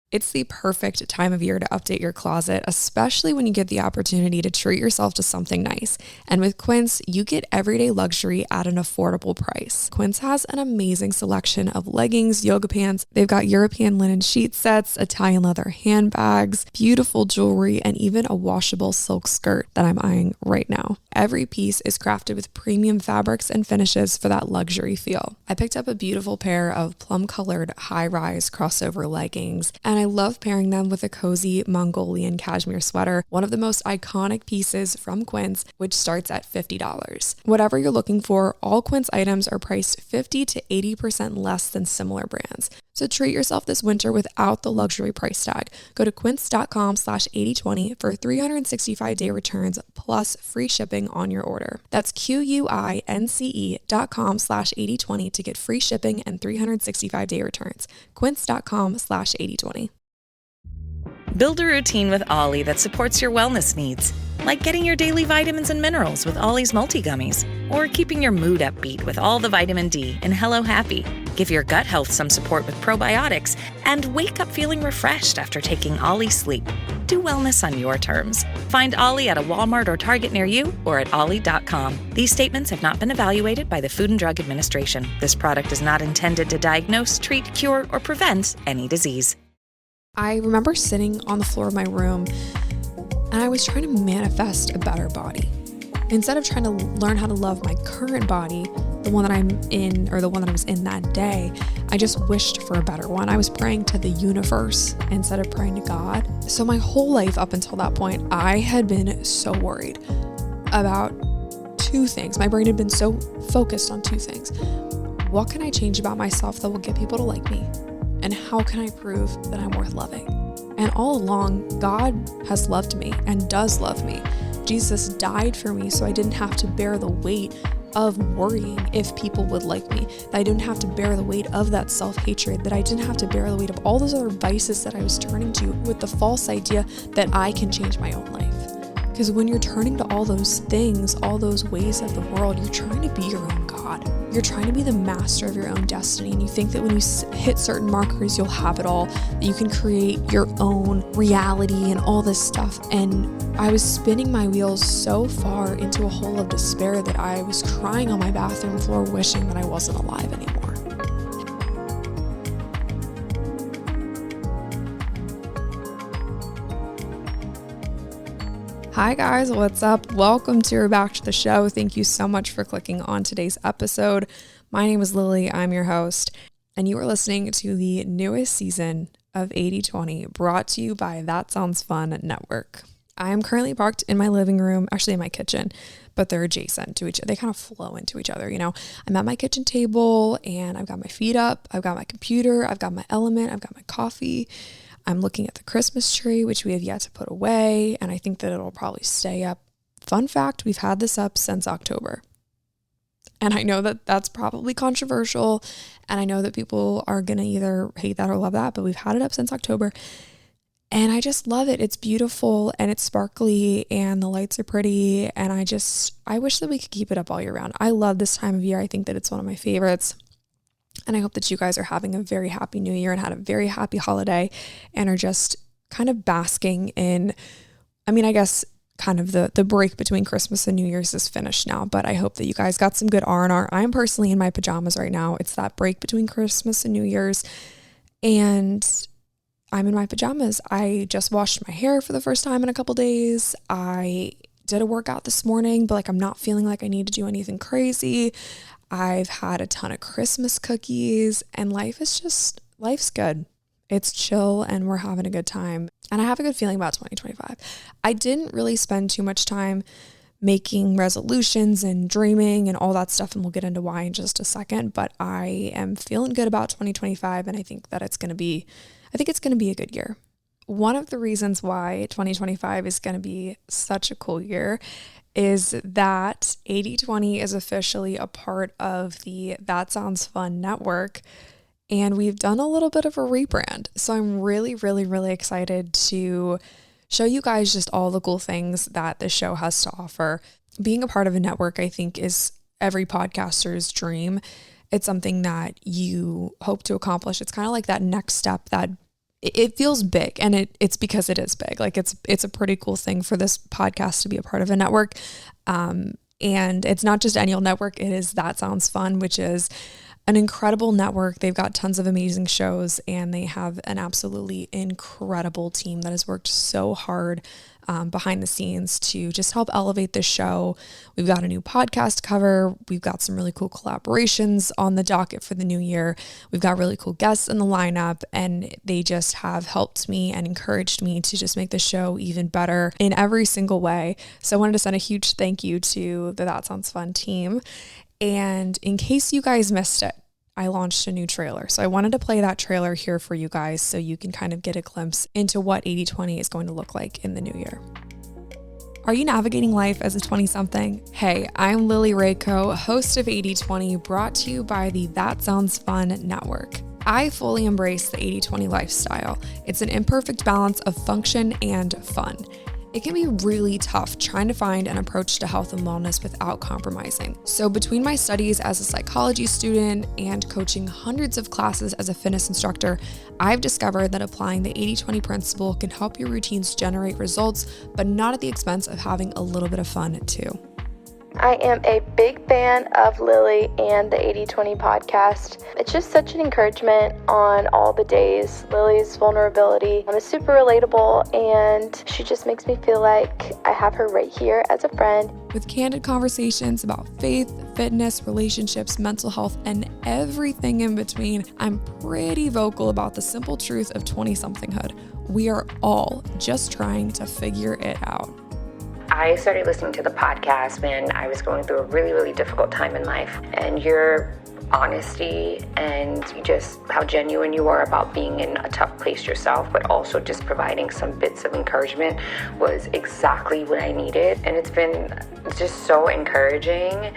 It's the perfect time of year to update your closet, especially when you get the opportunity to treat yourself to something nice. And with Quince, you get everyday luxury at an affordable price. Quince has an amazing selection of leggings, yoga pants. They've got European linen sheet sets, Italian leather handbags, beautiful jewelry, and even a washable silk skirt that I'm eyeing right now. Every piece is crafted with premium fabrics and finishes for that luxury feel. I picked up a beautiful pair of plum-colored high-rise crossover leggings, and I love pairing them with a cozy Mongolian cashmere sweater, one of the most iconic pieces from Quince, which starts at $50. Whatever you're looking for, all Quince items are priced 50 to 80% less than similar brands. So treat yourself this winter without the luxury price tag. Go to quince.com/8020 for 365-day returns plus free shipping on your order. That's QUINCE.com/8020 to get free shipping and 365-day returns. Quince.com/8020. Build a routine with Ollie that supports your wellness needs, like getting your daily vitamins and minerals with Ollie's multi-gummies, or keeping your mood upbeat with all the vitamin D in Hello Happy. Give your gut health some support with probiotics, and wake up feeling refreshed after taking Ollie Sleep. Do wellness on your terms. Find Ollie at a Walmart or Target near you or at ollie.com. These statements have not been evaluated by the Food and Drug Administration. This product is not intended to diagnose, treat, cure, or prevent any disease. I remember sitting on the floor of my room and I was trying to manifest a better body. Instead of trying to learn how to love my current body, the one that I'm in or the one that I was in that day, I just wished for a better one. I was praying to the universe instead of praying to God. So my whole life up until that point, I had been so worried about two things. My brain had been so focused on two things. What can I change about myself that will get people to like me? And how can I prove that I'm worth loving? And all along, God has loved me and does love me. Jesus died for me so I didn't have to bear the weight of worrying if people would like me, that I didn't have to bear the weight of that self-hatred, that I didn't have to bear the weight of all those other vices that I was turning to with the false idea that I can change my own life. Because when you're turning to all those things, all those ways of the world, you're trying to be your own God. You're trying to be the master of your own destiny. And you think that when you hit certain markers, you'll have it all, that you can create your own reality and all this stuff. And I was spinning my wheels so far into a hole of despair that I was crying on my bathroom floor, wishing that I wasn't alive anymore. Hi guys, what's up? Welcome or back to the show. Thank you so much for clicking on today's episode. My name is Lily, I'm your host, and you are listening to the newest season of 80/20 brought to you by That Sounds Fun Network. I am currently parked in my living room, actually in my kitchen, but they're adjacent to each other. They kind of flow into each other, you know. I'm at my kitchen table and I've got my feet up, I've got my computer, I've got my element, I've got my coffee. I'm looking at the Christmas tree, which we have yet to put away, and I think that it'll probably stay up. Fun fact, we've had this up since October. And I know that that's probably controversial, and I know that people are going to either hate that or love that, but we've had it up since October. And I just love it. It's beautiful, and it's sparkly, and the lights are pretty, and I wish that we could keep it up all year round. I love this time of year. I think that it's one of my favorites. And I hope that you guys are having a very happy new year and had a very happy holiday and are just kind of basking in, I guess kind of the break between Christmas and New Year's is finished now, but I hope that you guys got some good R&R. I'm personally in my pajamas right now. It's that break between Christmas and New Year's, and I'm in my pajamas. I just washed my hair for the first time in a couple days. I did a workout this morning, but I'm not feeling like I need to do anything crazy. I've had a ton of Christmas cookies, and life's good. It's chill and we're having a good time. And I have a good feeling about 2025. I didn't really spend too much time making resolutions and dreaming and all that stuff, and we'll get into why in just a second, but I am feeling good about 2025, and I think that it's going to be a good year. One of the reasons why 2025 is going to be such a cool year is that 80/20 is officially a part of the That Sounds Fun Network, and we've done a little bit of a rebrand. So I'm really, really, really excited to show you guys just all the cool things that the show has to offer. Being a part of a network, I think, is every podcaster's dream. It's something that you hope to accomplish. It's kind of like that next step, that it feels big, and it's because it is big. Like it's a pretty cool thing for this podcast to be a part of a network. And it's not just any old network. It is That Sounds Fun, which is an incredible network. They've got tons of amazing shows, and they have an absolutely incredible team that has worked so hard behind the scenes to just help elevate the show. We've got a new podcast cover. We've got some really cool collaborations on the docket for the new year. We've got really cool guests in the lineup, and they just have helped me and encouraged me to just make the show even better in every single way. So I wanted to send a huge thank you to the That Sounds Fun team. And in case you guys missed it, I launched a new trailer. So I wanted to play that trailer here for you guys so you can kind of get a glimpse into what 80/20 is going to look like in the new year. Are you navigating life as a 20-something? Hey, I'm Lily Rayco, host of 80/20, brought to you by the That Sounds Fun Network. I fully embrace the 80/20 lifestyle. It's an imperfect balance of function and fun. It can be really tough trying to find an approach to health and wellness without compromising. So between my studies as a psychology student and coaching hundreds of classes as a fitness instructor, I've discovered that applying the 80/20 principle can help your routines generate results, but not at the expense of having a little bit of fun too. I am a big fan of Lily and the 80/20 podcast. It's just such an encouragement on all the days. Lily's vulnerability is super relatable, and she just makes me feel like I have her right here as a friend. With candid conversations about faith, fitness, relationships, mental health, and everything in between, I'm pretty vocal about the simple truth of 20-somethinghood. We are all just trying to figure it out. I started listening to the podcast when I was going through a really, really difficult time in life. And your honesty and just how genuine you are about being in a tough place yourself, but also just providing some bits of encouragement was exactly what I needed. And it's been just so encouraging.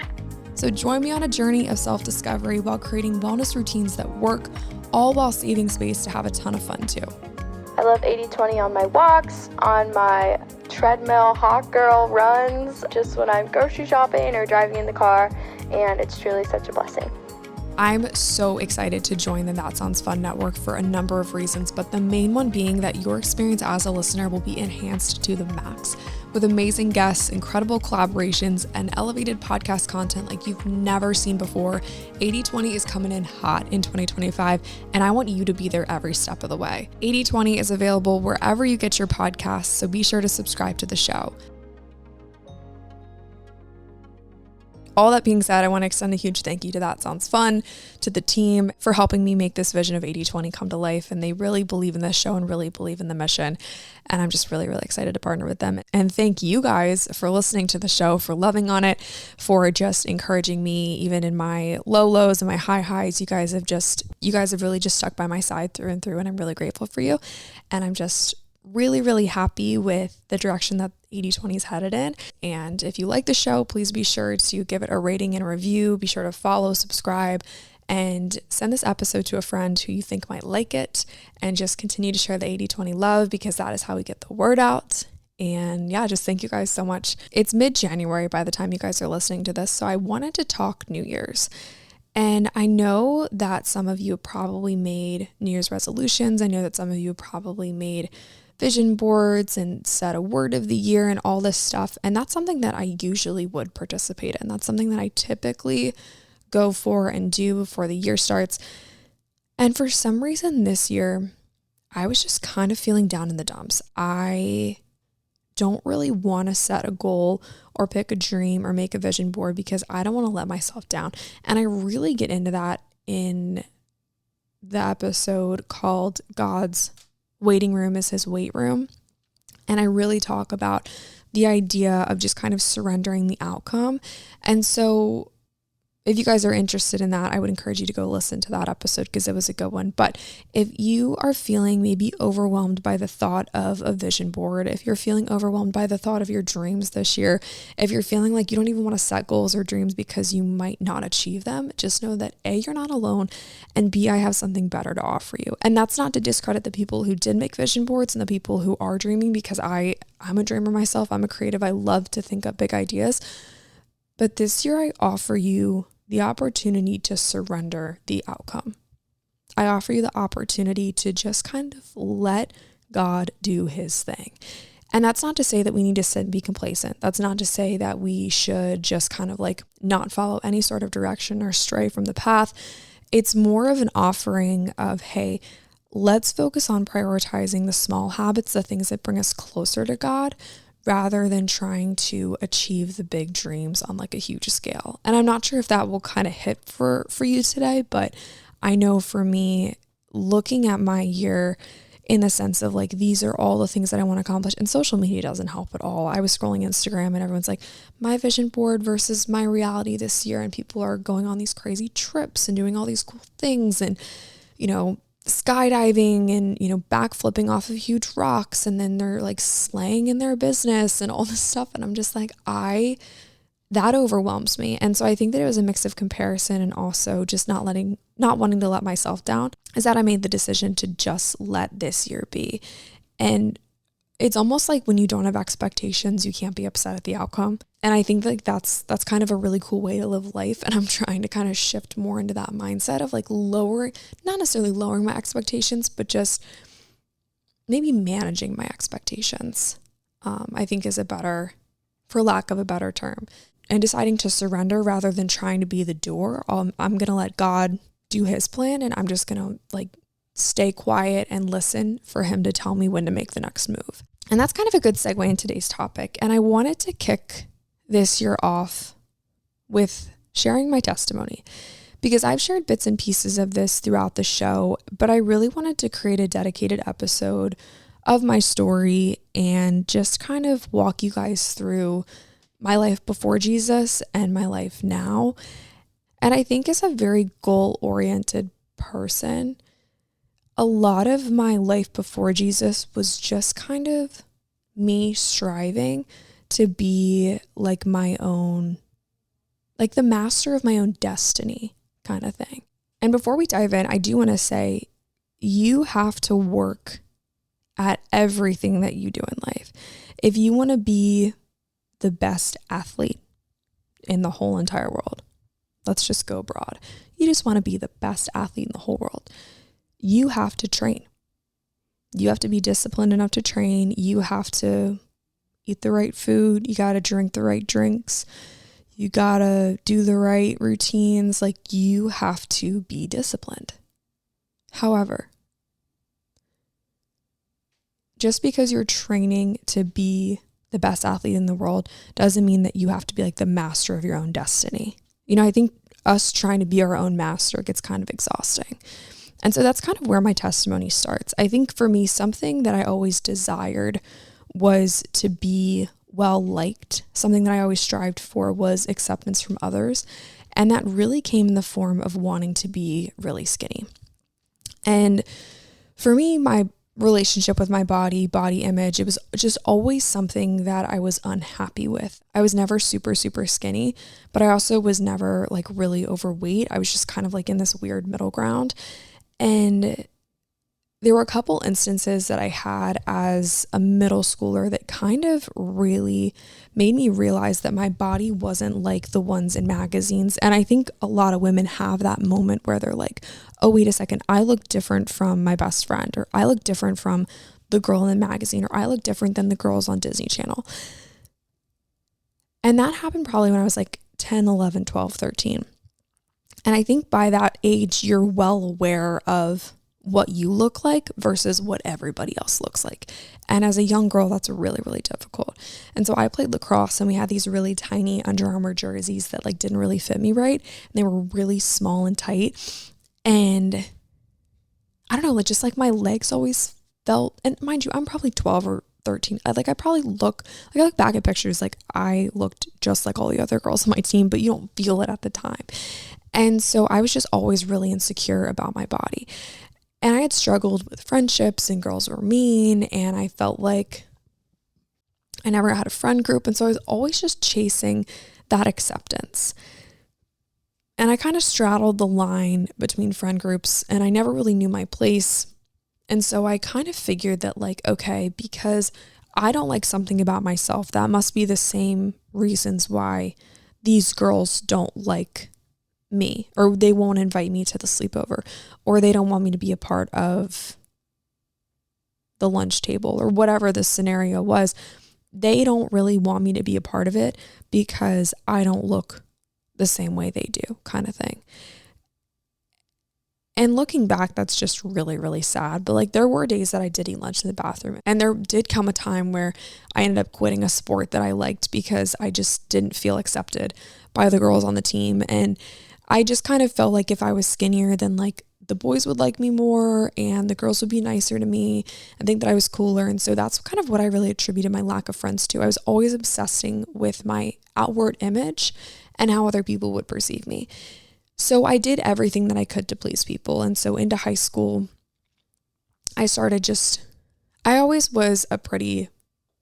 So join me on a journey of self-discovery while creating wellness routines that work, all while saving space to have a ton of fun too. I love 80/20 on my walks, on my treadmill, hot girl runs, just when I'm grocery shopping or driving in the car, and it's truly such a blessing. I'm so excited to join the That Sounds Fun network for a number of reasons, but the main one being that your experience as a listener will be enhanced to the max. With amazing guests, incredible collaborations, and elevated podcast content like you've never seen before, 80/20 is coming in hot in 2025, and I want you to be there every step of the way. 80/20 is available wherever you get your podcasts, so be sure to subscribe to the show. All that being said, I want to extend a huge thank you to That Sounds Fun, to the team for helping me make this vision of 80/20 come to life. And they really believe in this show and really believe in the mission. And I'm just really, really excited to partner with them. And thank you guys for listening to the show, for loving on it, for just encouraging me, even in my low lows and my high highs. You guys have really just stuck by my side through and through. And I'm really grateful for you. And I'm just really, really happy with the direction that 80/20 is headed in. And if you like the show, please be sure to give it a rating and a review. Be sure to follow, subscribe, and send this episode to a friend who you think might like it. And just continue to share the 80/20 love, because that is how we get the word out. And yeah, just thank you guys so much. It's mid-January by the time you guys are listening to this, so I wanted to talk New Year's. And I know that some of you have probably made New Year's resolutions. I know that some of you have probably made vision boards and set a word of the year and all this stuff. And that's something that I usually would participate in. That's something that I typically go for and do before the year starts. And for some reason this year, I was just kind of feeling down in the dumps. I don't really want to set a goal or pick a dream or make a vision board because I don't want to let myself down. And I really get into that in the episode called God's Waiting Room is His Weight Room. And I really talk about the idea of just kind of surrendering the outcome. And so if you guys are interested in that, I would encourage you to go listen to that episode because it was a good one. But if you are feeling maybe overwhelmed by the thought of a vision board, if you're feeling overwhelmed by the thought of your dreams this year, if you're feeling like you don't even want to set goals or dreams because you might not achieve them, just know that A, you're not alone, and B, I have something better to offer you. And that's not to discredit the people who did make vision boards and the people who are dreaming, because I'm a dreamer myself. I'm a creative. I love to think up big ideas. But this year I offer you the opportunity to surrender the outcome. I offer you the opportunity to just kind of let God do his thing. And that's not to say that we need to sit and be complacent. That's not to say that we should just kind of like not follow any sort of direction or stray from the path. It's more of an offering of, hey, let's focus on prioritizing the small habits, the things that bring us closer to God, rather than trying to achieve the big dreams on like a huge scale. And I'm not sure if that will kind of hit for you today, but I know for me, looking at my year in the sense of like, these are all the things that I want to accomplish, and social media doesn't help at all. I was scrolling Instagram and everyone's like, my vision board versus my reality this year. And people are going on these crazy trips and doing all these cool things and, skydiving and, backflipping off of huge rocks. And then they're like slaying in their business and all this stuff. And I'm just like, that overwhelms me. And so I think that it was a mix of comparison and also just not wanting to let myself down, is that I made the decision to just let this year be. And it's almost like when you don't have expectations, you can't be upset at the outcome. And I think like that's kind of a really cool way to live life. And I'm trying to kind of shift more into that mindset of like not necessarily lowering my expectations, but just maybe managing my expectations, I think is for lack of a better term. And deciding to surrender rather than trying to be the doer. I'm going to let God do his plan, and I'm just going to like stay quiet and listen for him to tell me when to make the next move. And that's kind of a good segue in today's topic. And I wanted to kick this year off with sharing my testimony, because I've shared bits and pieces of this throughout the show, but I really wanted to create a dedicated episode of my story and just kind of walk you guys through my life before Jesus and my life now. And I think as a very goal-oriented person, a lot of my life before Jesus was just kind of me striving to be like my own, like the master of my own destiny kind of thing. And before we dive in, I do want to say you have to work at everything that you do in life. If you want to be the best athlete in the whole entire world, let's just go broad. You just want to be the best athlete in the whole world. You have to train. You have to be disciplined enough to train. You have to eat the right food. You got to drink the right drinks. You got to do the right routines. Like, you have to be disciplined. However, just because you're training to be the best athlete in the world doesn't mean that you have to be like the master of your own destiny. I think us trying to be our own master gets kind of exhausting. And so that's kind of where my testimony starts. I think for me, something that I always desired was to be well liked. Something that I always strived for was acceptance from others. And that really came in the form of wanting to be really skinny. And for me, my relationship with my body image, it was just always something that I was unhappy with. I was never super, super skinny, but I also was never like really overweight. I was just kind of like in this weird middle ground. And there were a couple instances that I had as a middle schooler that kind of really made me realize that my body wasn't like the ones in magazines. And I think a lot of women have that moment where they're like, oh, wait a second, I look different from my best friend, or I look different from the girl in the magazine, or I look different than the girls on Disney Channel. And that happened probably when I was like 10, 11, 12, 13. And I think by that age, you're well aware of what you look like versus what everybody else looks like. And as a young girl, that's really, really difficult. And so I played lacrosse, and we had these really tiny Under Armour jerseys that like didn't really fit me right. And they were really small and tight. And I don't know, like just like my legs always felt, and mind you, I'm probably 12 or 13. I look back at pictures, like I looked just like all the other girls on my team, but you don't feel it at the time. And so I was just always really insecure about my body. And I had struggled with friendships, and girls were mean, and I felt like I never had a friend group. And so I was always just chasing that acceptance. And I kind of straddled the line between friend groups, and I never really knew my place. And so I kind of figured that like, okay, because I don't like something about myself, that must be the same reasons why these girls don't like me, or they won't invite me to the sleepover, or they don't want me to be a part of the lunch table, or whatever the scenario was. They don't really want me to be a part of it because I don't look the same way they do, kind of thing. And looking back, that's just really, really sad. But like, there were days that I did eat lunch in the bathroom, and there did come a time where I ended up quitting a sport that I liked because I just didn't feel accepted by the girls on the team. And I just kind of felt like if I was skinnier, then like the boys would like me more and the girls would be nicer to me and think that I was cooler. And so that's kind of what I really attributed my lack of friends to. I was always obsessing with my outward image and how other people would perceive me. So I did everything that I could to please people. And so into high school, I always was a pretty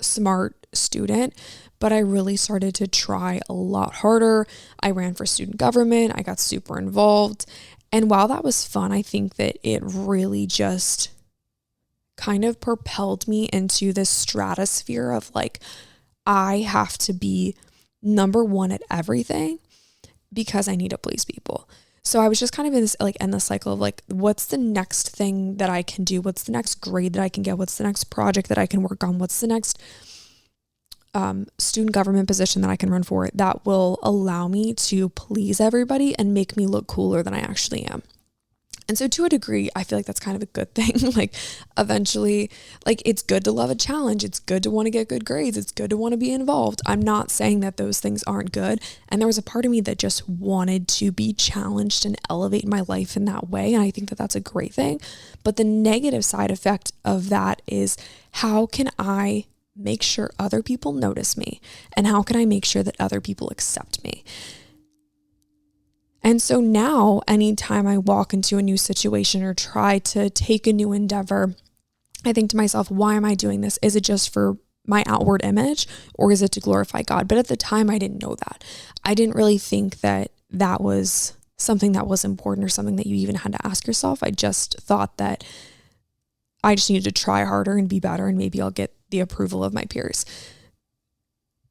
smart student, but I really started to try a lot harder. I ran for student government. I got super involved. And while that was fun, I think that it really just kind of propelled me into this stratosphere of like, I have to be number one at everything because I need to please people. So I was just kind of in this like endless cycle of like, what's the next thing that I can do? What's the next grade that I can get? What's the next project that I can work on? What's the next student government position that I can run for that will allow me to please everybody and make me look cooler than I actually am? And so to a degree, I feel like that's kind of a good thing. Like eventually, like it's good to love a challenge. It's good to want to get good grades. It's good to want to be involved. I'm not saying that those things aren't good. And there was a part of me that just wanted to be challenged and elevate my life in that way. And I think that that's a great thing. But the negative side effect of that is, how can I make sure other people notice me? And how can I make sure that other people accept me? And so now, anytime I walk into a new situation or try to take a new endeavor, I think to myself, why am I doing this? Is it just for my outward image, or is it to glorify God? But at the time, I didn't know that. I didn't really think that that was something that was important or something that you even had to ask yourself. I just thought that I just needed to try harder and be better, and maybe I'll get the approval of my peers.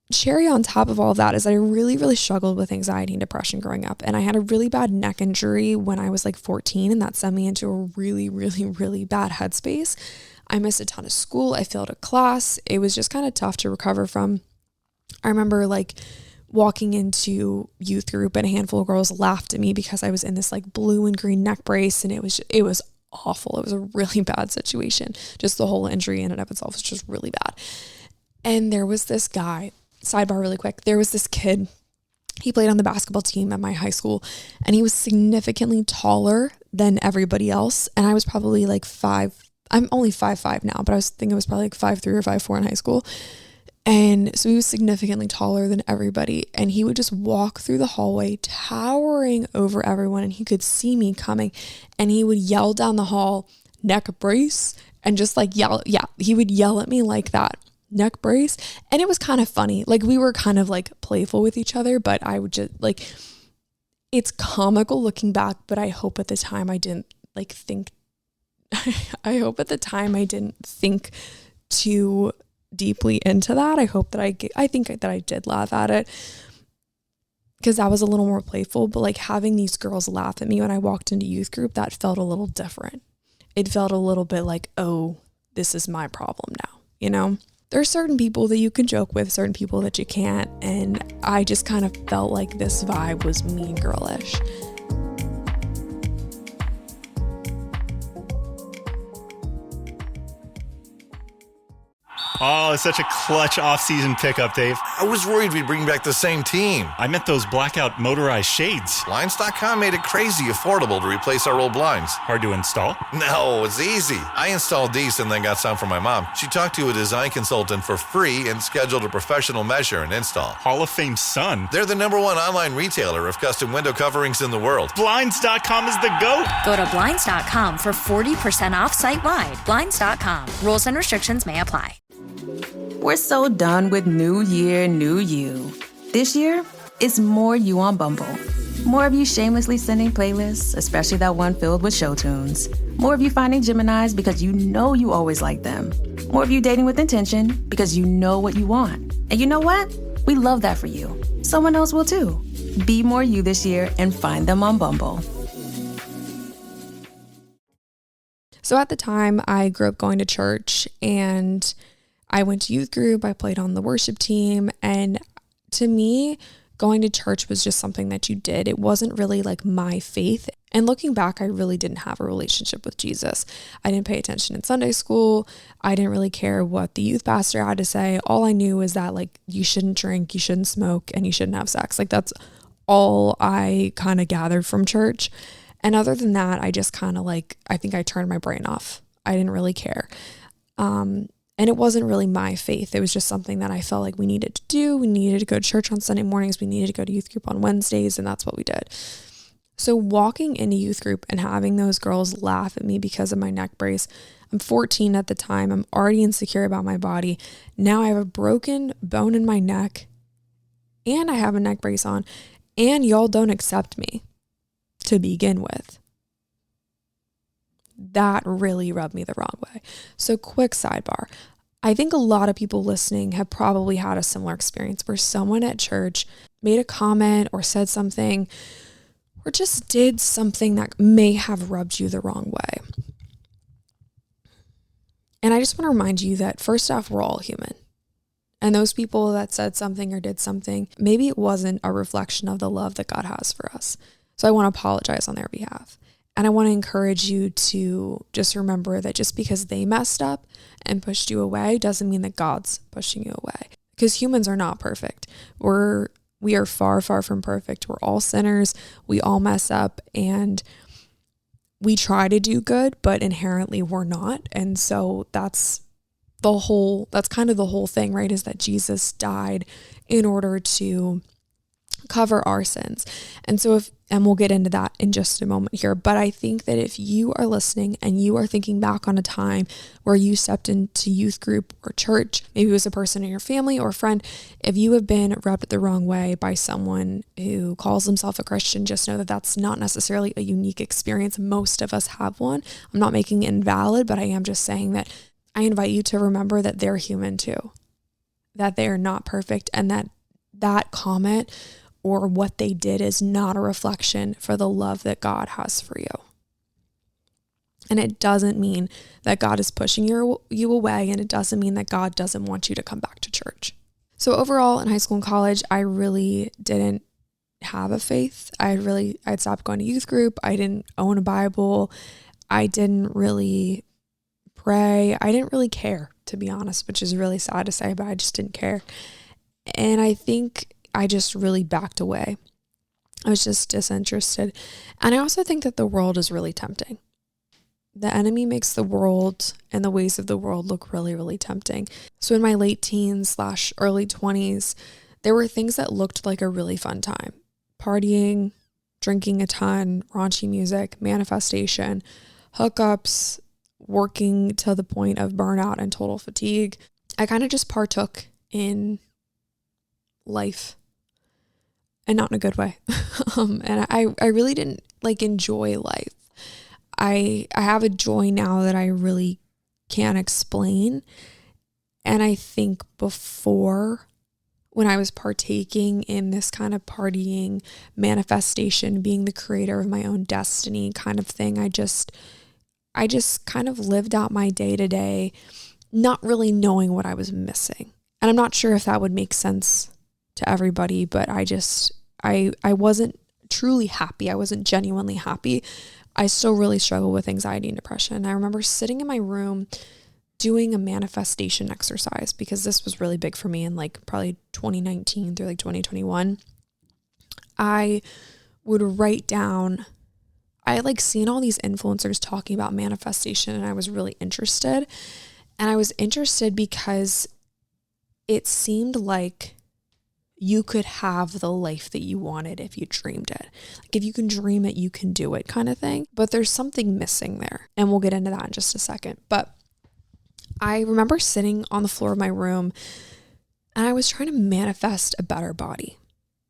Cherry on top of all of that is that I really, really struggled with anxiety and depression growing up. And I had a really bad neck injury when I was like 14, and that sent me into a really, really, really bad headspace. I missed a ton of school. I failed a class. It was just kind of tough to recover from. I remember like walking into youth group and a handful of girls laughed at me because I was in this like blue and green neck brace, and it was awful. It was a really bad situation. Just the whole injury in and of itself was just really bad. And there was this guy, sidebar really quick, there was this kid, he played on the basketball team at my high school, and he was significantly taller than everybody else. And I was probably like I'm only 5'5" now, but I was thinking it was probably like 5'3" or 5'4" in high school. And so he was significantly taller than everybody. And he would just walk through the hallway, towering over everyone. And he could see me coming. And he would yell down the hall, "Neck brace," and just like yell. Yeah, he would yell at me like that, "Neck brace." And it was kind of funny. Like we were kind of like playful with each other, but I would just like, it's comical looking back, but I hope at the time I didn't like think, I hope at the time I didn't think too deeply into that. I hope that I think that I did laugh at it because that was a little more playful, but like having these girls laugh at me when I walked into youth group, that felt a little different. It felt a little bit like, oh, this is my problem now, you know? There's certain people that you can joke with, certain people that you can't, and I just kind of felt like this vibe was mean girlish. Oh, it's such a clutch off-season pickup, Dave. I was worried we'd bring back the same team. I meant those blackout motorized shades. Blinds.com made it crazy affordable to replace our old blinds. Hard to install? No, it's easy. I installed these and then got some for my mom. She talked to a design consultant for free and scheduled a professional measure and install. Hall of Fame son. They're the #1 online retailer of custom window coverings in the world. Blinds.com is the GOAT. Go to Blinds.com for 40% off site-wide. Blinds.com. Rules and restrictions may apply. We're so done with New Year, New You. This year, it's more you on Bumble. More of you shamelessly sending playlists, especially that one filled with show tunes. More of you finding Geminis because you know you always like them. More of you dating with intention because you know what you want. And you know what? We love that for you. someone else will too. Be more you this year and find them on Bumble. So at the time, I grew up going to church and I went to youth group. I played on the worship team. And to me, going to church was just something that you did. It wasn't really like my faith. And looking back, I really didn't have a relationship with Jesus. I didn't pay attention in Sunday school. I didn't really care what the youth pastor had to say. All I knew was that like you shouldn't drink, you shouldn't smoke, and you shouldn't have sex. Like that's all I kind of gathered from church. And other than that, I just kind of like, I think I turned my brain off. I didn't really care. And it wasn't really my faith. It was just something that I felt like we needed to do. We needed to go to church on Sunday mornings. We needed to go to youth group on Wednesdays. And that's what we did. So walking into youth group and having those girls laugh at me because of my neck brace, I'm 14 at the time. I'm already insecure about my body. Now I have a broken bone in my neck and I have a neck brace on and y'all don't accept me to begin with. That really rubbed me the wrong way. So quick sidebar. I think a lot of people listening have probably had a similar experience where someone at church made a comment or said something or just did something that may have rubbed you the wrong way. And I just want to remind you that first off, we're all human. And those people that said something or did something, maybe it wasn't a reflection of the love that God has for us. So I want to apologize on their behalf. And I want to encourage you to just remember that just because they messed up and pushed you away doesn't mean that God's pushing you away. Because humans are not perfect. We are far, far from perfect. We're all sinners. We all mess up and we try to do good, but inherently we're not. And so that's kind of the whole thing, right? Is that Jesus died in order to cover our sins. And so and we'll get into that in just a moment here, but I think that if you are listening and you are thinking back on a time where you stepped into youth group or church, maybe it was a person in your family or a friend, if you have been rubbed the wrong way by someone who calls himself a Christian, just know that that's not necessarily a unique experience. Most of us have one. I'm not making it invalid, but I am just saying that I invite you to remember that they're human too, that they are not perfect, and that comment or what they did is not a reflection for the love that God has for you. And it doesn't mean that God is pushing you away, and it doesn't mean that God doesn't want you to come back to church. So overall, in high school and college, I really didn't have a faith. I'd stopped going to youth group. I didn't own a Bible. I didn't really pray. I didn't really care, to be honest, which is really sad to say, but I just didn't care. And I think I just really backed away. I was just disinterested. And I also think that the world is really tempting. The enemy makes the world and the ways of the world look really, really tempting. So in my late teens / early 20s, there were things that looked like a really fun time. Partying, drinking a ton, raunchy music, manifestation, hookups, working to the point of burnout and total fatigue. I kind of just partook in life. And not in a good way. And I really didn't enjoy life. I have a joy now that I really can't explain. And I think before, when I was partaking in this kind of partying, manifestation, being the creator of my own destiny kind of thing, I just kind of lived out my day to day, not really knowing what I was missing. And I'm not sure if that would make sense to everybody, but I wasn't truly happy. I wasn't genuinely happy. I still really struggle with anxiety and depression. I remember sitting in my room doing a manifestation exercise because this was really big for me in probably 2019 through 2021. I would write down, I seen all these influencers talking about manifestation and I was really interested. And I was interested because it seemed like you could have the life that you wanted if you dreamed it. If you can dream it, you can do it kind of thing. But there's something missing there. And we'll get into that in just a second. But I remember sitting on the floor of my room and I was trying to manifest a better body.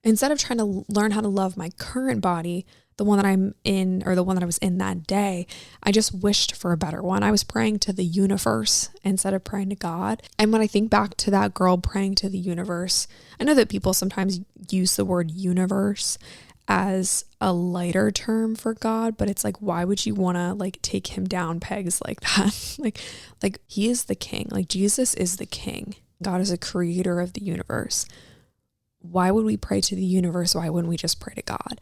Instead of trying to learn how to love my current body, the one that I'm in, or the one that I was in that day, I just wished for a better one. I was praying to the universe instead of praying to God. And when I think back to that girl praying to the universe, I know that people sometimes use the word universe as a lighter term for God, but it's like, why would you want to like take him down pegs like that? like he is the king. Like Jesus is the king. God is a creator of the universe. Why would we pray to the universe? Why wouldn't we just pray to God?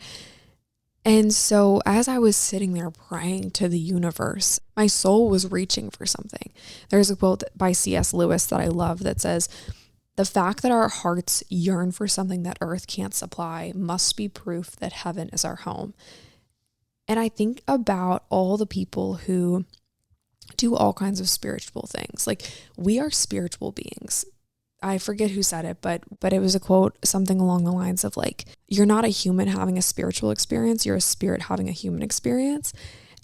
And so as I was sitting there praying to the universe, my soul was reaching for something. There's a quote by C.S. Lewis that I love that says, "The fact that our hearts yearn for something that earth can't supply must be proof that heaven is our home." And I think about all the people who do all kinds of spiritual things. Like, we are spiritual beings. I forget who said it, but it was a quote, something along the lines of like, you're not a human having a spiritual experience, you're a spirit having a human experience.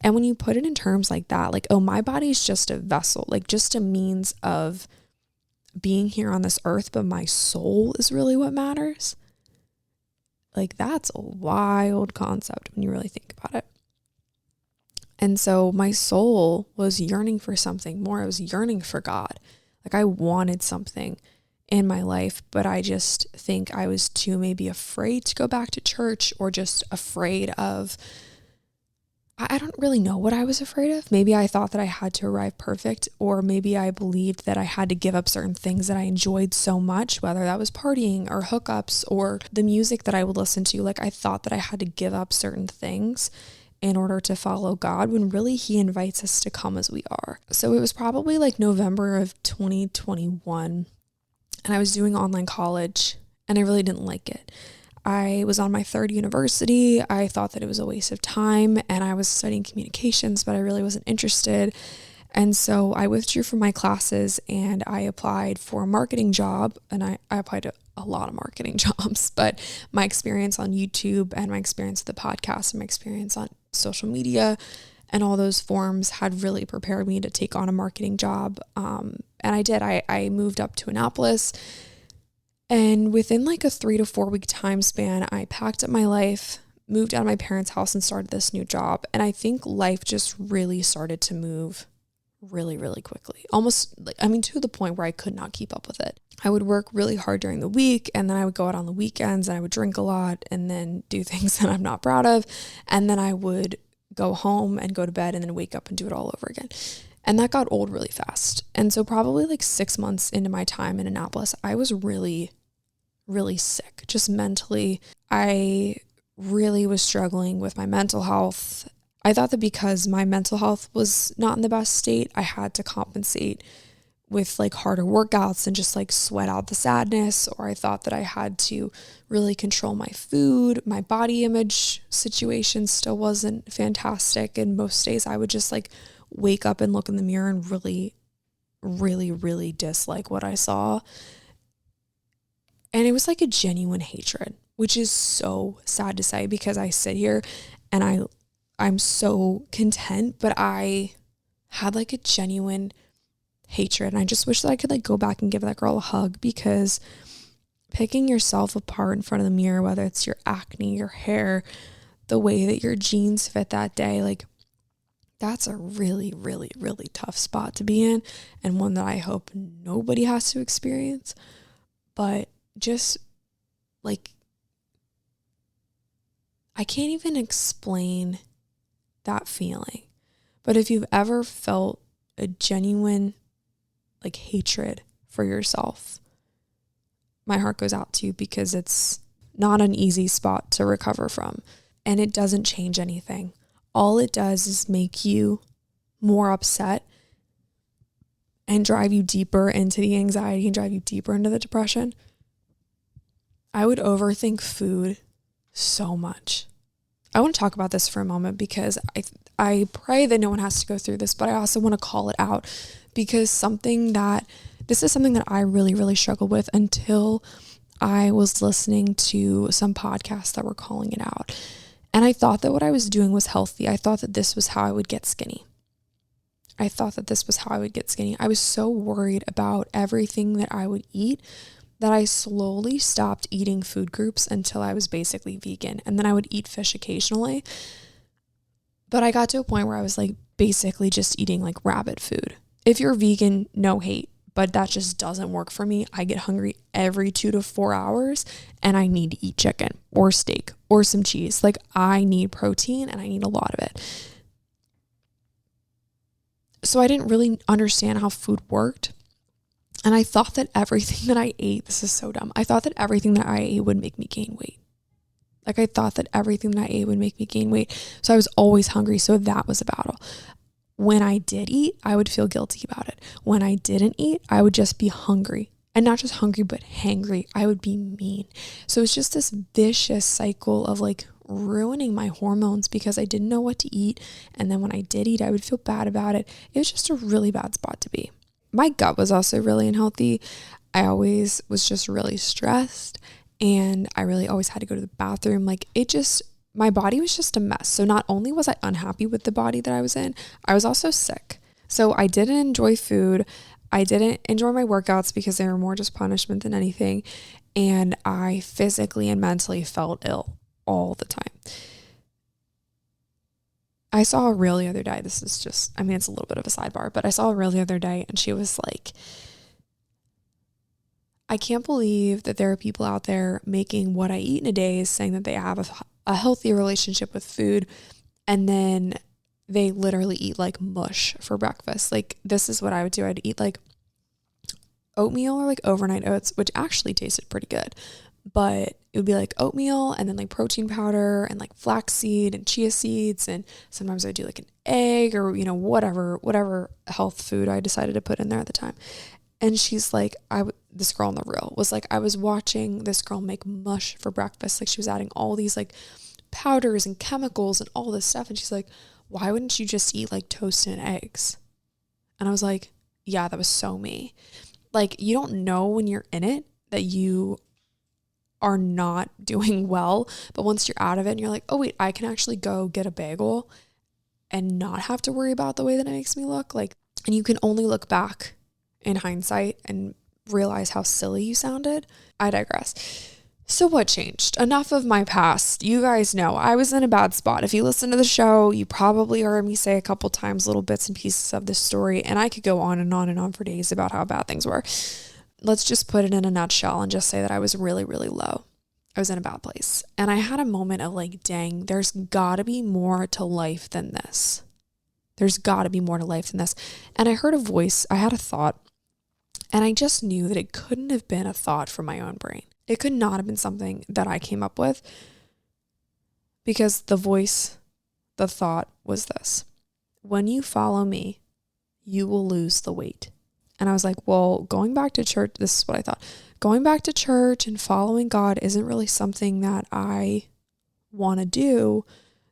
And when you put it in terms like that, like, oh, my body is just a vessel, like just a means of being here on this earth, but my soul is really what matters. Like, that's a wild concept when you really think about it. And so my soul was yearning for something more. I was yearning for God. Like, I wanted something in my life, but I just think I was too maybe afraid to go back to church, or just afraid of, I don't really know what I was afraid of. Maybe I thought that I had to arrive perfect, or maybe I believed that I had to give up certain things that I enjoyed so much, whether that was partying or hookups or the music that I would listen to. Like, I thought that I had to give up certain things in order to follow God, when really he invites us to come as we are. So it was probably like November of 2021, and I was doing online college, and I really didn't like it. I was on my third university. I thought that it was a waste of time, and I was studying communications, but I really wasn't interested. And so I withdrew from my classes, and I applied for a marketing job, and I applied to a lot of marketing jobs, but my experience on YouTube and my experience with the podcast and my experience on social media and all those forms had really prepared me to take on a marketing job. And I did. I moved up to Annapolis, and within like a 3 to 4 week time span, I packed up my life, moved out of my parents' house, and started this new job. And I think life just really started to move really, really quickly. Almost, to the point where I could not keep up with it. I would work really hard during the week, and then I would go out on the weekends, and I would drink a lot and then do things that I'm not proud of. And then I would go home and go to bed and then wake up and do it all over again. And that got old really fast. And so probably like 6 months into my time in Annapolis, I was really, really sick, just mentally. I really was struggling with my mental health. I thought that because my mental health was not in the best state, I had to compensate with like harder workouts and just like sweat out the sadness. Or I thought that I had to really control my food. My body image situation still wasn't fantastic. And most days I would just like wake up and look in the mirror and really, really, really dislike what I saw. And it was like a genuine hatred, which is so sad to say, because I sit here and I'm so content, but I had like a genuine hatred. And I just wish that I could like go back and give that girl a hug, because picking yourself apart in front of the mirror, whether it's your acne, your hair, the way that your jeans fit that day, like, that's a really, really, really tough spot to be in, and one that I hope nobody has to experience. But just like, I can't even explain that feeling. But if you've ever felt a genuine like hatred for yourself, my heart goes out to you, because it's not an easy spot to recover from, and it doesn't change anything. All it does is make you more upset and drive you deeper into the anxiety and drive you deeper into the depression. I would overthink food so much. I want to talk about this for a moment, because I pray that no one has to go through this, but I also want to call it out, because this is something that I really, really struggled with until I was listening to some podcasts that were calling it out. And I thought that what I was doing was healthy. I thought that this was how I would get skinny. I was so worried about everything that I would eat, that I slowly stopped eating food groups until I was basically vegan. And then I would eat fish occasionally. But I got to a point where I was like basically just eating like rabbit food. If you're vegan, no hate, but that just doesn't work for me. I get hungry every 2 to 4 hours and I need to eat chicken or steak or some cheese. Like I need protein and I need a lot of it. So I didn't really understand how food worked. And I thought that everything that I ate, this is so dumb. I thought that everything that I ate would make me gain weight. Like I thought that everything that I ate would make me gain weight. So I was always hungry. So that was a battle. When I did eat, I would feel guilty about it. When I didn't eat, I would just be hungry. And not just hungry, but hangry. I would be mean. So it's just this vicious cycle of like ruining my hormones because I didn't know what to eat. And then when I did eat, I would feel bad about it. It was just a really bad spot to be. My gut was also really unhealthy. I always was just really stressed and I really always had to go to the bathroom. Like my body was just a mess. So not only was I unhappy with the body that I was in, I was also sick. So I didn't enjoy food. I didn't enjoy my workouts because they were more just punishment than anything. And I physically and mentally felt ill all the time. I saw a reel the other day. This is just, I mean, it's a little bit of a sidebar, but I saw a reel the other day and she was like, I can't believe that there are people out there making what I eat in a day, saying that they have a healthy relationship with food. And then they literally eat like mush for breakfast. Like this is what I would do. I'd eat like oatmeal or like overnight oats, which actually tasted pretty good. But it would be like oatmeal and then like protein powder and like flaxseed and chia seeds. And sometimes I'd do like an egg or, you know, whatever health food I decided to put in there at the time. And she's like, this girl on the reel was like, I was watching this girl make mush for breakfast. Like she was adding all these like powders and chemicals and all this stuff. And she's like, why wouldn't you just eat like toast and eggs? And I was like, yeah, that was so me. Like you don't know when you're in it that you are not doing well, but once you're out of it and you're like, oh wait, I can actually go get a bagel and not have to worry about the way that it makes me look. Like, and you can only look back in hindsight and realize how silly you sounded. I digress. So what changed? Enough of my past. You guys know I was in a bad spot. If you listen to the show, you probably heard me say a couple times little bits and pieces of this story, and I could go on and on and on for days about how bad things were. Let's just put it in a nutshell and just say that I was really, really low. I was in a bad place. And I had a moment of like, dang, there's gotta be more to life than this. There's gotta be more to life than this. And I heard a voice, I had a thought, and I just knew that it couldn't have been a thought from my own brain. It could not have been something that I came up with because the thought was this: when you follow me, you will lose the weight. And I was like, well, going back to church, this is what I thought. Going back to church and following God isn't really something that I want to do.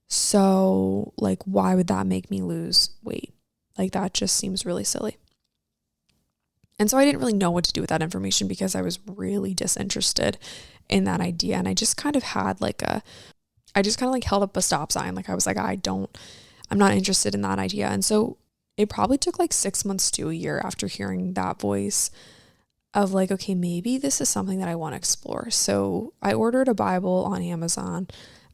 So like, why would that make me lose weight? Like that just seems really silly. And so I didn't really know what to do with that information because I was really disinterested in that idea. And I just kind of had like held up a stop sign. Like I was like, I'm not interested in that idea. And so it probably took like 6 months to a year after hearing that voice of like, okay, maybe this is something that I want to explore. So I ordered a Bible on Amazon.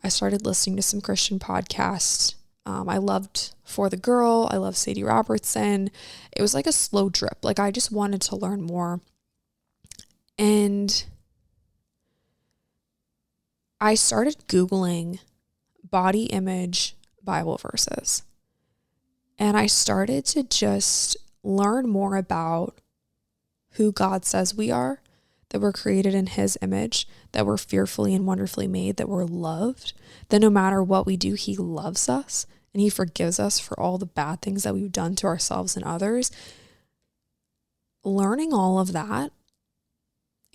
I started listening to some Christian podcasts. I loved For the Girl. I love Sadie Robertson. It was like a slow drip. Like I just wanted to learn more. And I started Googling body image Bible verses. And I started to just learn more about who God says we are, that we're created in his image, that we're fearfully and wonderfully made, that we're loved, that no matter what we do, he loves us and he forgives us for all the bad things that we've done to ourselves and others. Learning all of that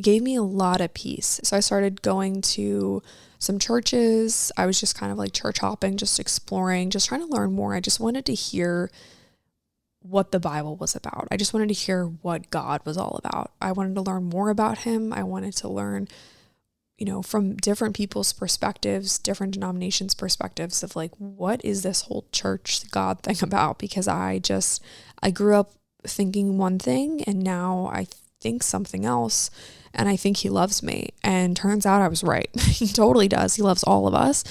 gave me a lot of peace. So I started going to some churches. I was just kind of like church hopping, just exploring, just trying to learn more. I just wanted to hear what the Bible was about. I just wanted to hear what God was all about. I wanted to learn more about him. I wanted to learn, from different people's perspectives, different denominations' perspectives of like, what is this whole church God thing about? Because I grew up thinking one thing and now I think something else, and I think he loves me. And turns out I was right. He totally does. He loves all of us.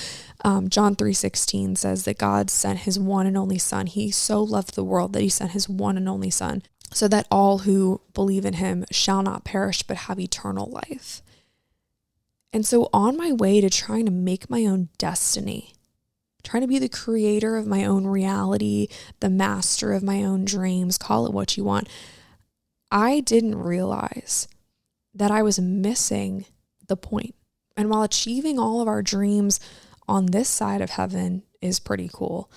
John 3:16 says that God sent his one and only son. He so loved the world that he sent his one and only son, so that all who believe in him shall not perish but have eternal life. And so on my way to trying to make my own destiny, trying to be the creator of my own reality, the master of my own dreams, call it what you want, I didn't realize that I was missing the point. And while achieving all of our dreams on this side of heaven is pretty cool,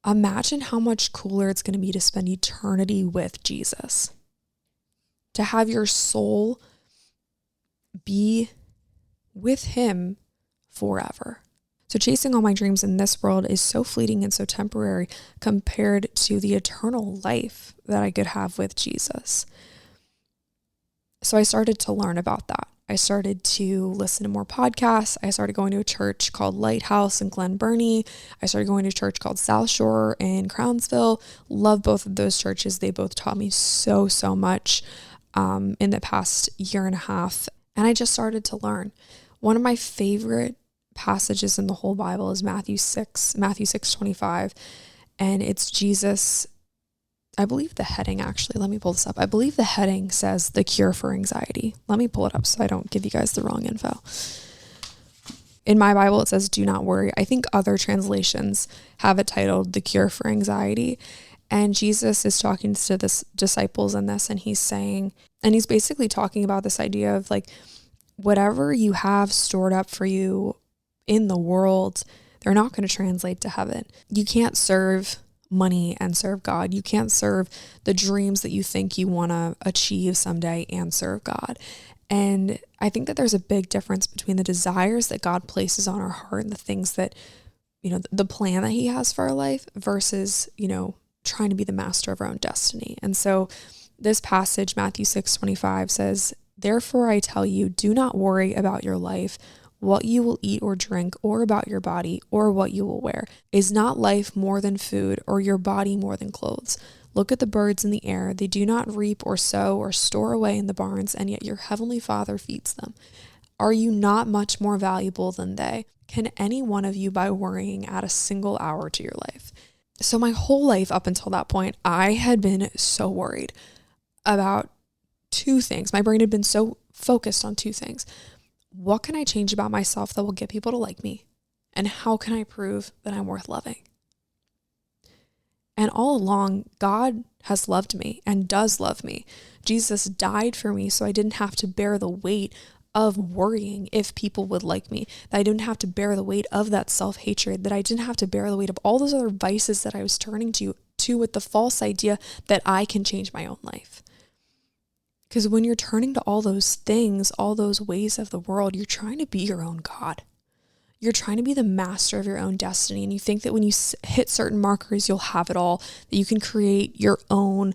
imagine how much cooler it's going to be to spend eternity with Jesus. To have your soul be with him forever. So chasing all my dreams in this world is so fleeting and so temporary compared to the eternal life that I could have with Jesus. So I started to learn about that. I started to listen to more podcasts. I started going to a church called Lighthouse in Glen Burnie. I started going to a church called South Shore in Crownsville. Love both of those churches. They both taught me so much in the past year and a half. And I just started to learn. One of my favorite passages in the whole Bible is Matthew 6:25. And it's Jesus. I believe the heading, actually, let me pull this up. I believe the heading says the cure for anxiety. Let me pull it up so I don't give you guys the wrong info. In my Bible, it says, do not worry. I think other translations have it titled the cure for anxiety. And Jesus is talking to the disciples in this, and he's saying, and he's basically talking about this idea of like, whatever you have stored up for you in the world, they're not going to translate to heaven. You can't serve money and serve God. You can't serve the dreams that you think you want to achieve someday and serve God. And I think that there's a big difference between the desires that God places on our heart and the things that, you know, the plan that he has for our life versus, you know, trying to be the master of our own destiny. And so this passage, Matthew 6:25 says, therefore I tell you, do not worry about your life, what you will eat or drink, or about your body, or what you will wear. Is not life more than food, or your body more than clothes? Look at the birds in the air. They do not reap or sow or store away in the barns, and yet your heavenly Father feeds them. Are you not much more valuable than they? Can any one of you, by worrying, add a single hour to your life? So my whole life up until that point, I had been so worried about two things. My brain had been so focused on two things. What can I change about myself that will get people to like me? And how can I prove that I'm worth loving? And all along, God has loved me and does love me. Jesus died for me so I didn't have to bear the weight of worrying if people would like me, that I didn't have to bear the weight of that self-hatred, that I didn't have to bear the weight of all those other vices that I was turning to with the false idea that I can change my own life. Because when you're turning to all those things, all those ways of the world, you're trying to be your own God. You're trying to be the master of your own destiny. And you think that when you hit certain markers, you'll have it all, that you can create your own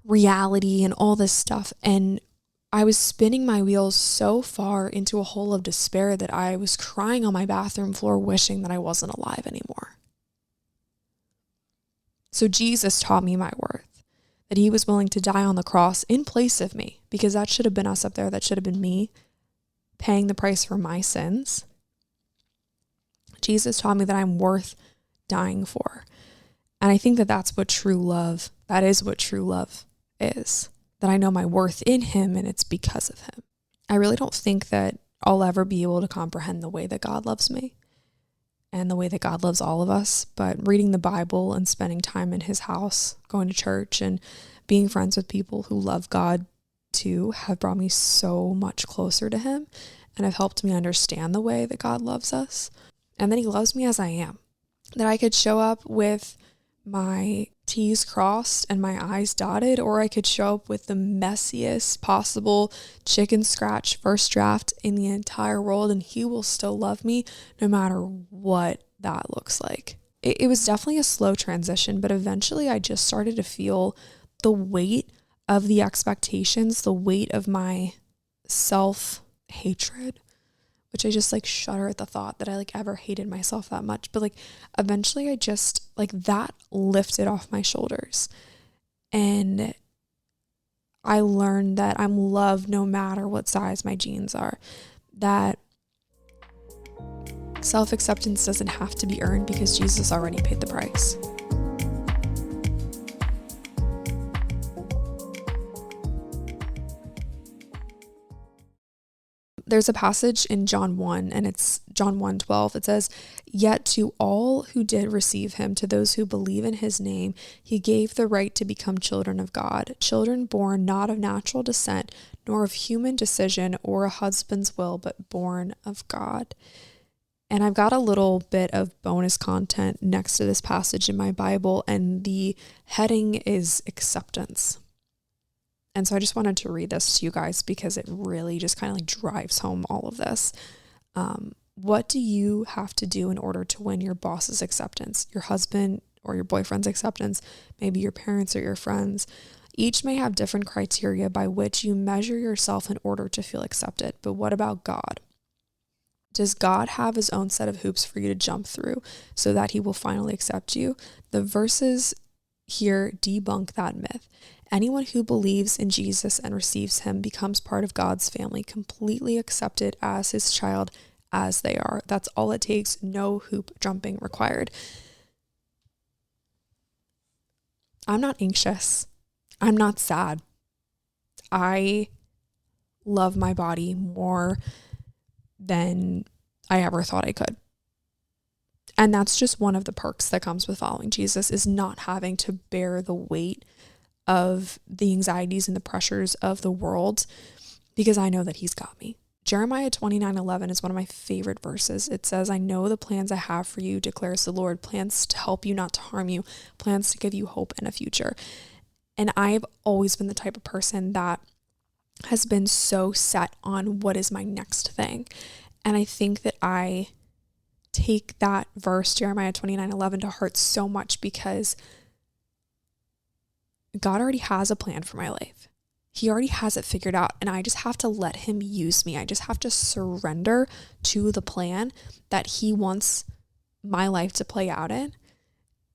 reality and all this stuff. And I was spinning my wheels so far into a hole of despair that I was crying on my bathroom floor, wishing that I wasn't alive anymore. So Jesus taught me my worth. That he was willing to die on the cross in place of me, because that should have been us up there. That should have been me paying the price for my sins. Jesus taught me that I'm worth dying for. And I think that that's what true love, that is what true love is. That I know my worth in him and it's because of him. I really don't think that I'll ever be able to comprehend the way that God loves me and the way that God loves all of us. But reading the Bible and spending time in his house, going to church and being friends with people who love God too have brought me so much closer to him and have helped me understand the way that God loves us and that he loves me as I am. That I could show up with my T's crossed and my I's dotted, or I could show up with the messiest possible chicken scratch first draft in the entire world and he will still love me no matter what that looks like. It was definitely a slow transition, but eventually I just started to feel the weight of the expectations, the weight of my self-hatred, which I just like shudder at the thought that I like ever hated myself that much. But like eventually I just like that lifted off my shoulders and I learned that I'm loved no matter what size my jeans are, that self-acceptance doesn't have to be earned because Jesus already paid the price. There's a passage in John 1, and it's John 1:12. It says, "Yet to all who did receive him, to those who believe in his name, he gave the right to become children of God, children born not of natural descent, nor of human decision or a husband's will, but born of God." And I've got a little bit of bonus content next to this passage in my Bible, and the heading is acceptance. And so I just wanted to read this to you guys because it really just kind of like drives home all of this. What do you have to do in order to win your boss's acceptance, your husband or your boyfriend's acceptance, maybe your parents or your friends? Each may have different criteria by which you measure yourself in order to feel accepted. But what about God? Does God have his own set of hoops for you to jump through so that he will finally accept you? The verses here debunk that myth. Anyone who believes in Jesus and receives him becomes part of God's family, completely accepted as his child as they are. That's all it takes. No hoop jumping required. I'm not anxious. I'm not sad. I love my body more than I ever thought I could. And that's just one of the perks that comes with following Jesus, is not having to bear the weight of the anxieties and the pressures of the world, because I know that he's got me. Jeremiah 29:11 is one of my favorite verses. It says, "I know the plans I have for you, declares the Lord, plans to help you, not to harm you, plans to give you hope and a future." And I've always been the type of person that has been so set on what is my next thing. And I think that I take that verse, Jeremiah 29:11, to heart so much because God already has a plan for my life. He already has it figured out, and I just have to let him use me. I just have to surrender to the plan that he wants my life to play out in.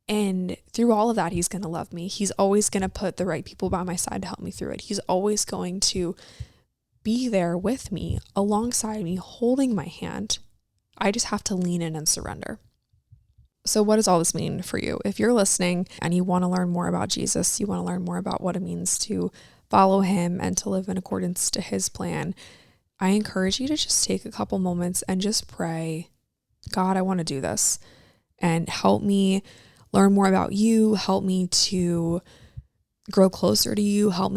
And through all of that, he's going to love me. He's always going to put the right people by my side to help me through it. He's always going to be there with me, alongside me, holding my hand. I just have to lean in and surrender. So what does all this mean for you? If you're listening and you want to learn more about Jesus, you want to learn more about what it means to follow him and to live in accordance to his plan, I encourage you to just take a couple moments and just pray, God, I want to do this, and help me learn more about you. Help me to grow closer to you. Help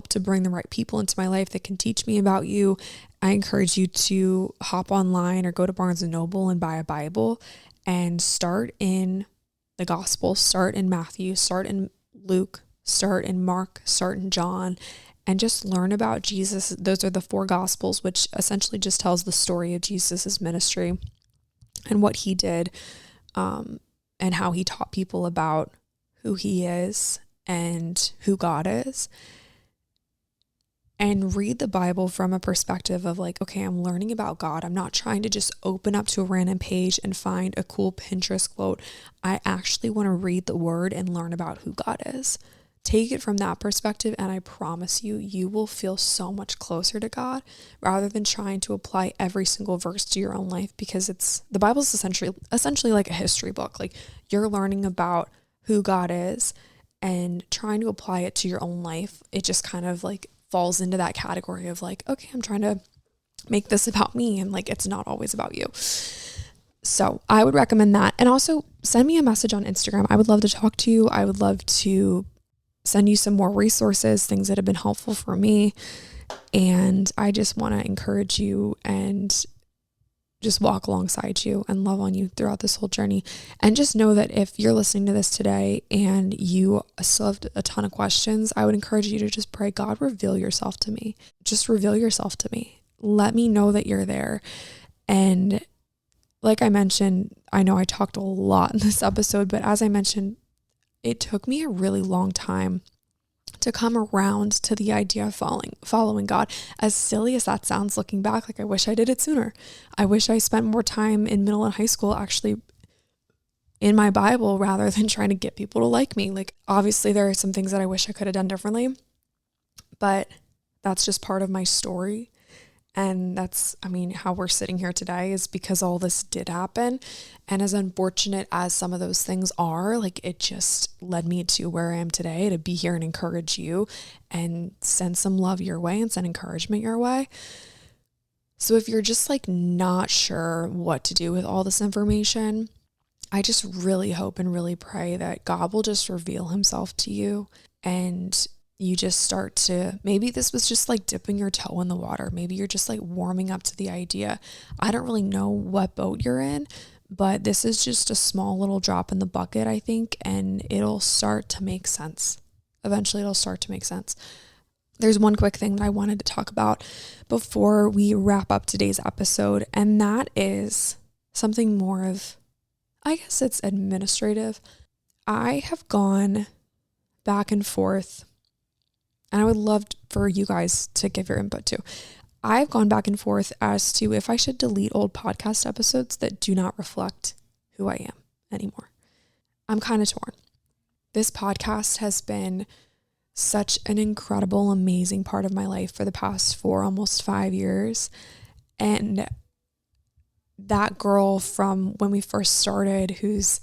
to bring the right people into my life that can teach me about you. I encourage you to hop online or go to Barnes & Noble and buy a Bible and start in the Gospel, start in Matthew, start in Luke, start in Mark, start in John, and just learn about Jesus. Those are the 4 Gospels, which essentially just tells the story of Jesus's ministry and what he did, and how he taught people about who he is and who God is. And read the Bible from a perspective of like, okay, I'm learning about God. I'm not trying to just open up to a random page and find a cool Pinterest quote. I actually want to read the word and learn about who God is. Take it from that perspective, and I promise you, you will feel so much closer to God rather than trying to apply every single verse to your own life, because the Bible's essentially like a history book. Like, you're learning about who God is and trying to apply it to your own life. It just kind of like falls into that category of like, okay, I'm trying to make this about me, and like, it's not always about you. So I would recommend that. And also send me a message on Instagram. I would love to talk to you. I would love to send you some more resources, things that have been helpful for me. And I just want to encourage you and just walk alongside you and love on you throughout this whole journey. And just know that if you're listening to this today and you still have a ton of questions, I would encourage you to just pray, God, reveal yourself to me. Just reveal yourself to me. Let me know that you're there. And like I mentioned, I know I talked a lot in this episode, but as I mentioned, it took me a really long time to come around to the idea of following God. As silly as that sounds looking back, like I wish I did it sooner. I wish I spent more time in middle and high school actually in my Bible rather than trying to get people to like me. Like, obviously there are some things that I wish I could have done differently, but that's just part of my story. And that's, how we're sitting here today is because all this did happen. And as unfortunate as some of those things are, like, it just led me to where I am today, to be here and encourage you and send some love your way and send encouragement your way. So if you're just like not sure what to do with all this information, I just really hope and really pray that God will just reveal himself to you, and you just start to, maybe this was just like dipping your toe in the water. Maybe you're just like warming up to the idea. I don't really know what boat you're in, but this is just a small little drop in the bucket, I think, and it'll start to make sense. Eventually it'll start to make sense. There's one quick thing that I wanted to talk about before we wrap up today's episode, and that is something more of, I guess it's administrative. I have gone back and forth, and I would love for you guys to give your input too. I've gone back and forth as to if I should delete old podcast episodes that do not reflect who I am anymore. I'm kind of torn. This podcast has been such an incredible, amazing part of my life for the past almost 5 years. And that girl from when we first started, who's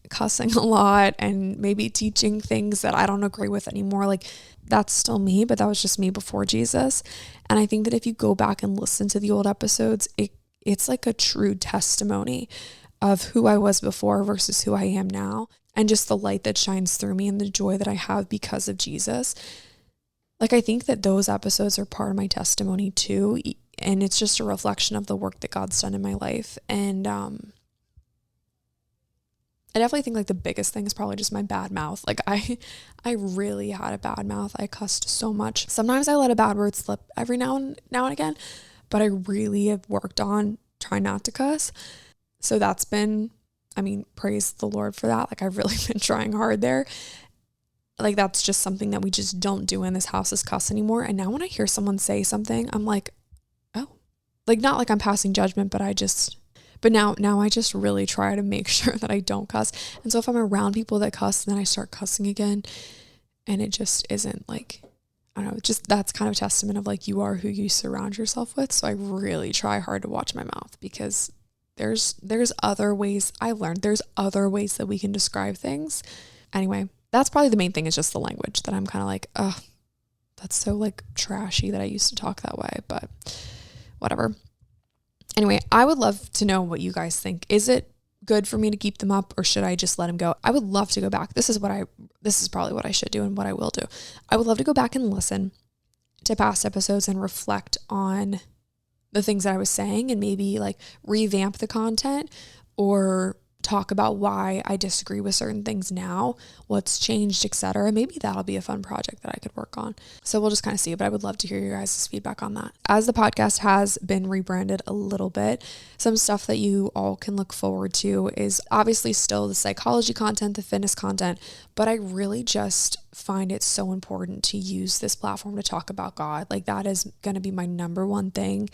cussing a lot and maybe teaching things that I don't agree with anymore, like, that's still me, but that was just me before Jesus. And I think that if you go back and listen to the old episodes, it's like a true testimony of who I was before versus who I am now, and just the light that shines through me and the joy that I have because of Jesus. Like, I think that those episodes are part of my testimony too, and it's just a reflection of the work that God's done in my life. And I definitely think like the biggest thing is probably just my bad mouth. Like, I really had a bad mouth. I cussed so much. Sometimes I let a bad word slip every now and again, but I really have worked on trying not to cuss. So that's been, praise the Lord for that. Like, I've really been trying hard there. Like, that's just something that we just don't do in this house, is cuss anymore. And now when I hear someone say something, I'm like, oh, like, not like I'm passing judgment, but now I just really try to make sure that I don't cuss. And so if I'm around people that cuss and then I start cussing again, and it just isn't like, I don't know, just that's kind of a testament of like, you are who you surround yourself with. So I really try hard to watch my mouth, because there's other ways I've learned. There's other ways that we can describe things. Anyway, that's probably the main thing, is just the language that I'm kind of like, oh, that's so like trashy that I used to talk that way, but whatever. Anyway, I would love to know what you guys think. Is it good for me to keep them up, or should I just let them go? I would love to go back. This is probably what I should do and what I will do. I would love to go back and listen to past episodes and reflect on the things that I was saying, and maybe like revamp the content or talk about why I disagree with certain things now, what's changed, etc. Maybe that'll be a fun project that I could work on. So we'll just kind of see, but I would love to hear your guys' feedback on that. As the podcast has been rebranded a little bit, some stuff that you all can look forward to is obviously still the psychology content, the fitness content, but I really just find it so important to use this platform to talk about God. Like, that is going to be my number one thing.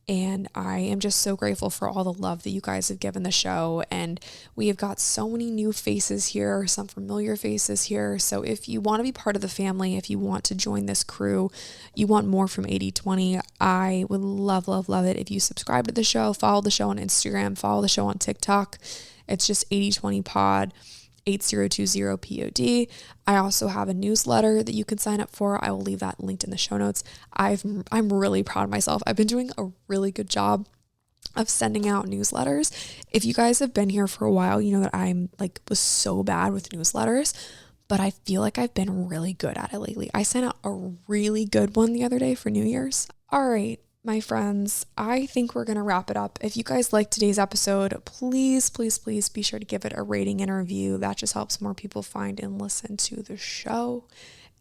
And I am just so grateful for all the love that you guys have given the show. And we have got so many new faces here, some familiar faces here. So if you want to be part of the family, if you want to join this crew, you want more from 80/20, I would love, love, love it if you subscribe to the show, follow the show on Instagram, follow the show on TikTok. It's just 80/20 pod. 8020 POD. I also have a newsletter that you can sign up for. I will leave that linked in the show notes. I'm really proud of myself. I've been doing a really good job of sending out newsletters. If you guys have been here for a while, you know that I'm like was so bad with newsletters, but I feel like I've been really good at it lately. I sent out a really good one the other day for New Year's. All right, my friends, I think we're going to wrap it up. If you guys liked today's episode, please, please, please be sure to give it a rating and a review. That just helps more people find and listen to the show.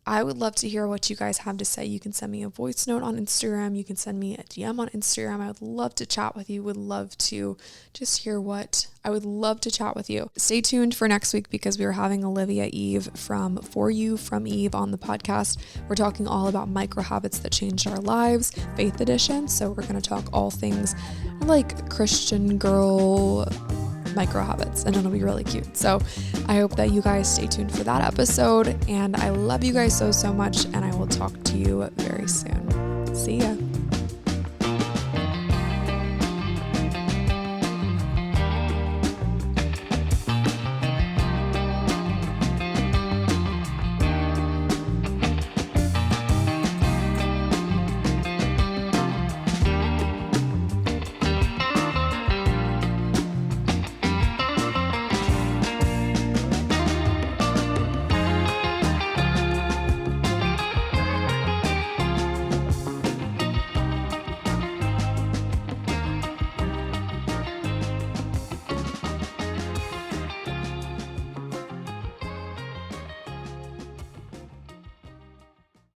I would love to hear what you guys have to say. You can send me a voice note on Instagram. You can send me a DM on Instagram. I would love to chat with you. Would love to just hear what I would love to chat with you. Stay tuned for next week, because we are having Olivia Eve from For You From Eve on the podcast. We're talking all about micro habits that changed our lives, Faith Edition. So we're going to talk all things like Christian girl micro habits, and it'll be really cute. So I hope that you guys stay tuned for that episode, and I love you guys so much, and I will talk to you very soon. See ya.